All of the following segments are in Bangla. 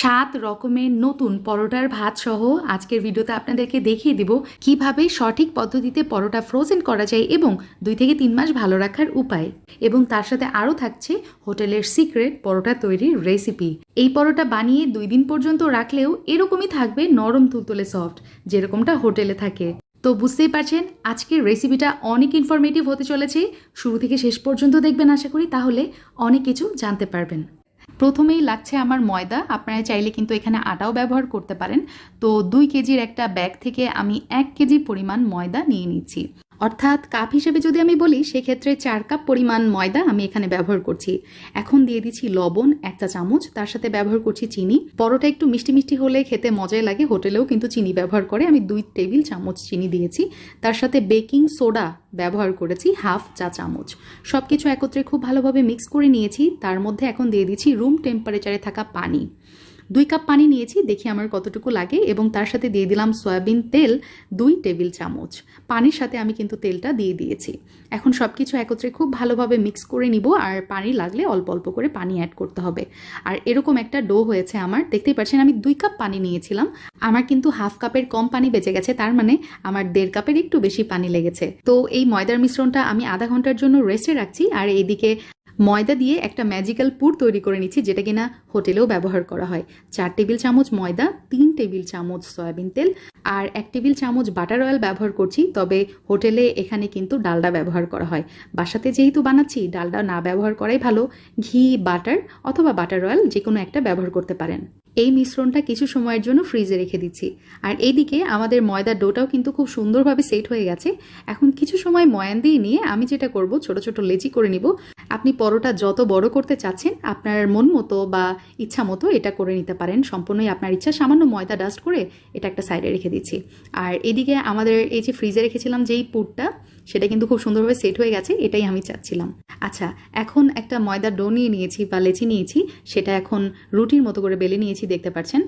সাত রকমের নতুন পরোটার ভাত সহ আজকের ভিডিওতে আপনাদেরকে দেখিয়ে দিব কিভাবে সঠিক পদ্ধতিতে পরোটা ফ্রোজেন করা যায় এবং 2 থেকে 3 মাস ভালো রাখার উপায়। এবং তার সাথে আরও থাকছে হোটেলের সিক্রেট পরোটা তৈরির রেসিপি। এই পরোটা বানিয়ে 2 দিন পর্যন্ত রাখলেও এরকমই থাকবে নরম তুলতুলে সফট, যেরকমটা হোটেলে থাকে। তো বুঝতেই পারছেন আজকের রেসিপিটা অনেক ইনফরমেটিভ হতে চলেছে। শুরু থেকে শেষ পর্যন্ত দেখবেন আশা করি, তাহলে অনেক কিছু জানতে পারবেন। প্রথমেই লাগছে আমার ময়দা। আপনারা চাইলে কিন্তু এখানে আটাও ব্যবহার করতে পারেন। তো 2 কেজির একটা ব্যাগ থেকে আমি 1 কেজি পরিমাণ ময়দা নিয়ে নিচ্ছি, অর্থাৎ কাপ হিসেবে যদি আমি বলি সেক্ষেত্রে 4 কাপ পরিমাণ ময়দা আমি এখানে ব্যবহার করছি। এখন দিয়ে দিচ্ছি লবণ 1 চা চামচ, তার সাথে ব্যবহার করছি চিনি। পরোটা একটু মিষ্টি মিষ্টি হলে খেতে মজাই লাগে, হোটেলেও কিন্তু চিনি ব্যবহার করে। আমি 2 টেবিল চামচ চিনি দিয়েছি। তার সাথে বেকিং সোডা ব্যবহার করেছি 1/2 চা চামচ। সব কিছু একত্রে খুব ভালোভাবে মিক্স করে নিয়েছি। তার মধ্যে এখন দিয়ে দিচ্ছি রুম টেম্পারেচারে থাকা পানি। 2 কাপ পানি নিয়েছি, দেখি আমার কতটুকু লাগে। এবং তার সাথে দিয়ে দিলাম সয়াবিন তেল 2 টেবিল চামচ। পানির সাথে আমি কিন্তু তেলটা দিয়ে দিয়েছি। এখন সব কিছু একত্রে খুব ভালোভাবে মিক্স করে নিব, আর পানি লাগলে অল্প অল্প করে পানি অ্যাড করতে হবে। আর এরকম একটা ডো হয়েছে আমার, দেখতেই পাচ্ছেন আমি 2 কাপ পানি নিয়েছিলাম, আমার কিন্তু 1/2 কাপের কম পানি বেঁচে গেছে, তার মানে আমার 1.5 কাপের একটু বেশি পানি লেগেছে। তো এই ময়দার মিশ্রণটা আমি আধা ঘন্টার জন্য রেস্টে রাখছি। আর এইদিকে ময়দা দিয়ে একটা ম্যাজিক্যাল পুর তৈরি করে নিচ্ছি, যেটা কিনা হোটেলেও ব্যবহার করা হয়। 4 টেবিল চামচ ময়দা, 3 টেবিল চামচ সয়াবিন তেল আর 1 টেবিল চামচ বাটার অয়েল ব্যবহার করছি। তবে হোটেলে এখানে কিন্তু ডালডা ব্যবহার করা হয়। বাসাতে যেহেতু বানাচ্ছি, ডালডা না ব্যবহার করাই ভালো। ঘি, বাটার অথবা বাটার অয়েল যে কোনো একটা ব্যবহার করতে পারেন। এই মিশ্রণটা কিছু সময়ের জন্য ফ্রিজে রেখে দিচ্ছি। আর এইদিকে আমাদের ময়দার ডোটাও কিন্তু খুব সুন্দরভাবে সেট হয়ে গেছে। এখন কিছু সময় ময়ান দিয়ে নিয়ে আমি যেটা করব, ছোট ছোট লেচি করে নিব। আপনি পরোটা যত বড় করতে চাচ্ছেন আপনার মন মতো বা ইচ্ছা মতো এটা করে নিতে পারেন, সম্পূর্ণই আপনার ইচ্ছা। সামান্য ময়দা ডাস্ট করে এটা একটা সাইডে রেখে দিচ্ছি। আর এদিকে আমাদের এই যে ফ্রিজে রেখেছিলাম যেই পুরটা, সেটা কিন্তু খুব সুন্দরভাবে সেট হয়ে গেছে, এটাই আমি চাচ্ছিলাম। আচ্ছা, এখন একটা ময়দার ডো নিয়ে নিয়েছি বা লেচি নিয়েছি, সেটা এখন রুটির মতো করে বেলে নিয়েছি, দেখতে পাচ্ছেন।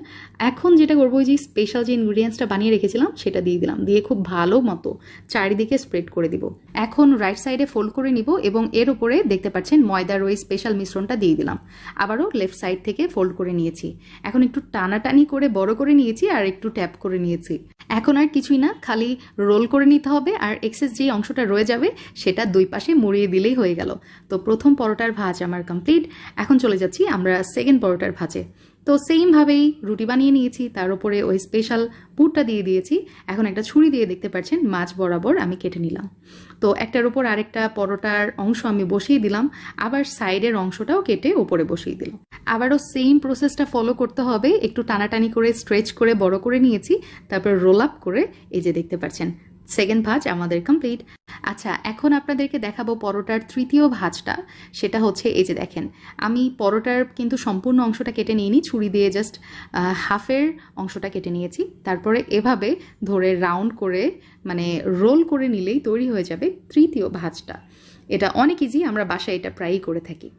এখন যেটা করবো, ওই যে স্পেশাল যে ইনগ্রিডিয়েন্টসটা বানিয়ে রেখেছিলাম সেটা দিয়ে দিলাম, দিয়ে খুব ভালো মতো চারিদিকে স্প্রেড করে দিব। এখন রাইট সাইডে ফোল্ড করে নিব এবং এর উপরে দেখতে পাচ্ছেন ময়দার ওই স্পেশাল মিশ্রণটা দিয়ে দিলাম। আবারও লেফট সাইড থেকে ফোল্ড করে নিয়েছি। এখন একটু টানাটানি করে বড় করে নিয়েছি আর একটু ট্যাপ করে নিয়েছি। এখন আর কিছুই না, খালি রোল করে নিতে হবে। আর এক্সেস যে অংশটা রয়ে যাবে সেটা 2 পাশে মুড়িয়ে দিলেই হয়ে গেল। তো প্রথম পরোটার ভাঁজ আমার কমপ্লিট। এখন চলে যাচ্ছি আমরা সেকেন্ড পরোটার ভাঁজে। তো সেইমভাবেই রুটি বানিয়ে নিয়েছি, তার উপরে ওই স্পেশাল পুরটা দিয়ে দিয়েছি। এখন একটা ছুরি দিয়ে দেখতে পাচ্ছেন মাঝ বরাবর আমি কেটে নিলাম। তো একটার উপর আরেকটা পরোটার অংশ আমি বসিয়ে দিলাম, আবার সাইডের অংশটাও কেটে উপরে বসিয়ে দিলাম। আবারও সেম প্রসেসটা ফলো করতে হবে। একটু টানাটানি করে স্ট্রেচ করে বড় করে নিয়েছি, তারপর রোল আপ করে এই যে দেখতে পাচ্ছেন সেকেন্ড ভাঁজ আমাদের কমপ্লিট। আচ্ছা, এখন আপনাদেরকে দেখাবো পরোটার তৃতীয় ভাঁজটা। সেটা হচ্ছে এই যে দেখেন, আমি পরোটার কিন্তু সম্পূর্ণ অংশটা কেটে নিইনি, ছুরি দিয়ে জাস্ট হাফের অংশটা কেটে নিয়েছি। তারপরে এভাবে ধরে রাউন্ড করে মানে রোল করে নিলেই তৈরি হয়ে যাবে তৃতীয় ভাঁজটা। এটা অনেক ইজি, আমরা বাসায় এটা প্রায়ই করে থাকি।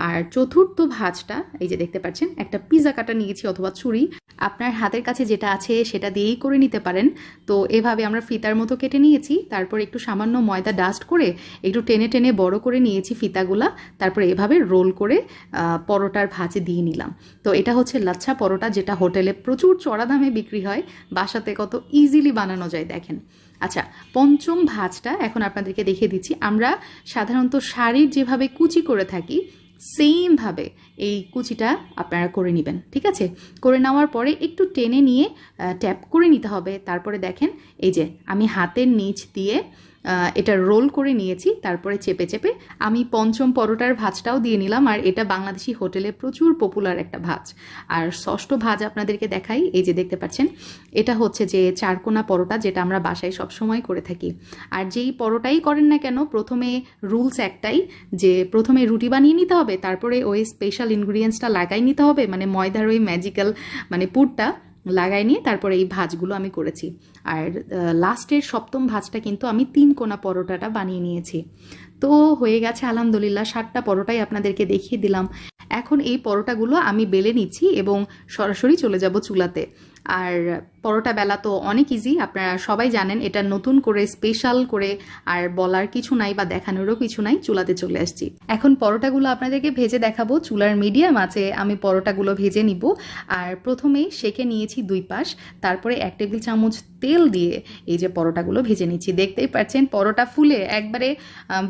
আর চতুর্থ ভাঁজটা এই যে দেখতে পাচ্ছেন, একটা পিজা কাটা নিয়েছি অথবা ছুরি, আপনার হাতের কাছে যেটা আছে সেটা দিয়েই করে নিতে পারেন। তো এভাবে আমরা ফিতার মতো কেটে নিয়েছি, তারপর একটু সামান্য ময়দা ডাস্ট করে একটু টেনে টেনে বড় করে নিয়েছি ফিতাগুলা। তারপরে এভাবে রোল করে পরোটার ভাঁজে দিয়ে নিলাম। তো এটা হচ্ছে লাচ্ছা পরোটা, যেটা হোটেলে প্রচুর চড়া দামে বিক্রি হয়, বাসাতে কত ইজিলি বানানো যায় দেখেন। আচ্ছা, পঞ্চম ভাঁজটা এখন আপনাদেরকে দেখিয়ে দিচ্ছি। আমরা সাধারণত শাড়ির যেভাবে কুচি করে থাকি সেমভাবে এই কুচিটা আপনারা করে নেবেন, ঠিক আছে? করে নেওয়ার পরে একটু টেনে নিয়ে ট্যাপ করে নিতে হবে। তারপরে দেখেন এই যে আমি হাতের নিচ দিয়ে এটা রোল করে নিয়েছি, তারপরে চেপে চেপে আমি পঞ্চম পরোটার ভাঁজটাও দিয়ে নিলাম। আর এটা বাংলাদেশি হোটেলে প্রচুর পপুলার একটা ভাঁজ। আর ষষ্ঠ ভাঁজ আপনাদেরকে দেখাই, এই যে দেখতে পাচ্ছেন, এটা হচ্ছে যে চারকোনা পরোটা, যেটা আমরা বাসায় সবসময় করে থাকি। আর যেই পরোটাই করেন না কেন, প্রথমে রুলস একটাই, যে প্রথমে রুটি বানিয়ে নিতে হবে, তারপরে ওই স্পেশাল ইনগ্রিডিয়েন্টসটা লাগাই নিতে হবে, মানে ময়দার ওই ম্যাজিক্যাল মানে পুরটা লাগাই নিয়ে তারপরে এই ভাঁজগুলো আমি করেছি। আর লাস্টের সপ্তম ভাঁজটা কিন্তু আমি 3 কোনা পরোটাটা বানিয়ে নিয়েছি। তো হয়ে গেছে আলহামদুলিল্লাহ, 7টা পরোটাই আপনাদেরকে দেখিয়ে দিলাম। এখন এই পরোটাগুলো আমি বেলে নিচ্ছি এবং সরাসরি চলে যাব চুলাতে। আর পরোটা বেলা তো অনেক ইজি, আপনারা সবাই জানেন, এটা নতুন করে স্পেশাল করে আর বলার কিছু নাই বা দেখানোরও কিছু নাই, চুলাতে চলে আসছি। এখন পরোটাগুলো আপনাদেরকে ভেজে দেখাবো। চুলার মিডিয়াম আছে আমি পরোটাগুলো ভেজে নিব। আর প্রথমেই সেঁকে নিয়েছি 2 পাশ, তারপরে 1 টেবিল চামচ তেল দিয়ে এই যে পরোটাগুলো ভেজে নিচ্ছি। দেখতেই পাচ্ছেন পরোটা ফুলে একবারে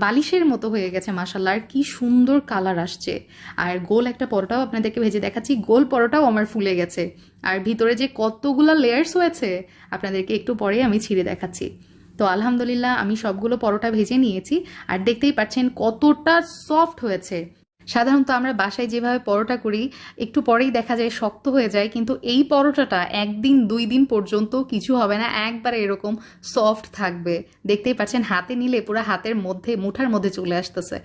বালিশের মতো হয়ে গেছে মাশাআল্লাহ, আর কি সুন্দর কালার আসছে। আর গোল একটা পরোটাও আপনাদেরকে ভেজে দেখাচ্ছি, গোল পরোটাও আমার ফুলে গেছে। আর ভিতরে যে কতগুলো লেয়ার্স হয়েছে আপনাদেরকে একটু পরে আমি ছিঁড়ে দেখাচ্ছি। তো আলহামদুলিল্লাহ আমি সবগুলো পরোটা ভেজে নিয়েছি, আর দেখতেই পাচ্ছেন কতটা সফট হয়েছে। সাধারণত আমরা বাসায় যেভাবে পরোটা করি একটু পরেই দেখা যায় শক্ত হয়ে যায়, কিন্তু এই পরোটাটা 1 দিন 2 দিন পর্যন্ত কিছু হবে না, একবারে এরকম সফট থাকবে। দেখতেই পাচ্ছেন হাতে নিলে পুরো হাতের মধ্যে মুঠার মধ্যে চলে আসতেছে।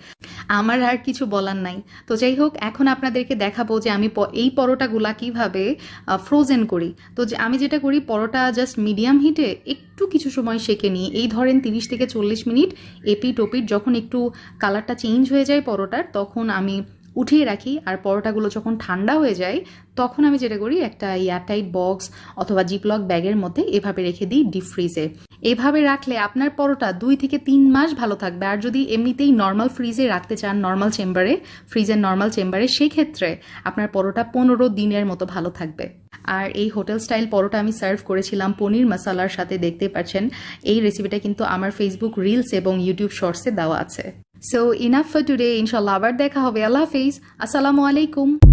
আমার আর কিছু বলার নাই। তো যাই হোক, এখন আপনাদেরকে দেখাবো যে আমি এই পরোটাগুলা কিভাবে ফ্রোজেন করি। তো আমি যেটা করি, পরোটা জাস্ট মিডিয়াম হিটে একটু কিছু সময় সেঁকে নিই, এই ধরেন 30 থেকে 40 মিনিট এপিট ওপিট। যখন একটু কালারটা চেঞ্জ হয়ে যায় পরোটার, তখন আমি উঠিয়ে রাখি। আর পরোটাগুলো যখন ঠান্ডা হয়ে যায় তখন আমি যেটা করি, একটা এয়ারটাইট বক্স অথবা জিপলক ব্যাগের মধ্যে এভাবে রেখে দিই ডিপ ফ্রিজে। এভাবে রাখলে আপনার পরোটা 2 থেকে 3 মাস ভালো থাকবে। আর যদি এমনিতেই নর্মাল ফ্রিজে রাখতে চান, নর্মাল চেম্বারে, ফ্রিজের নর্মাল চেম্বারে, সেই ক্ষেত্রে আপনার পরোটা 15 দিনের মতো ভালো থাকবে। আর এই হোটেল স্টাইল পরোটা আমি সার্ভ করেছিলাম পনির মশলার সাথে। দেখতে পাচ্ছেন এই রেসিপিটা কিন্তু আমার ফেসবুক রিলস এবং ইউটিউব শর্টসে দেওয়া আছে। সো ইনাফ ফর টুডে, ইনশাল্লাহ আবার দেখা হবে। আল্লাহ হাফিজ, আসসালামু আলাইকুম।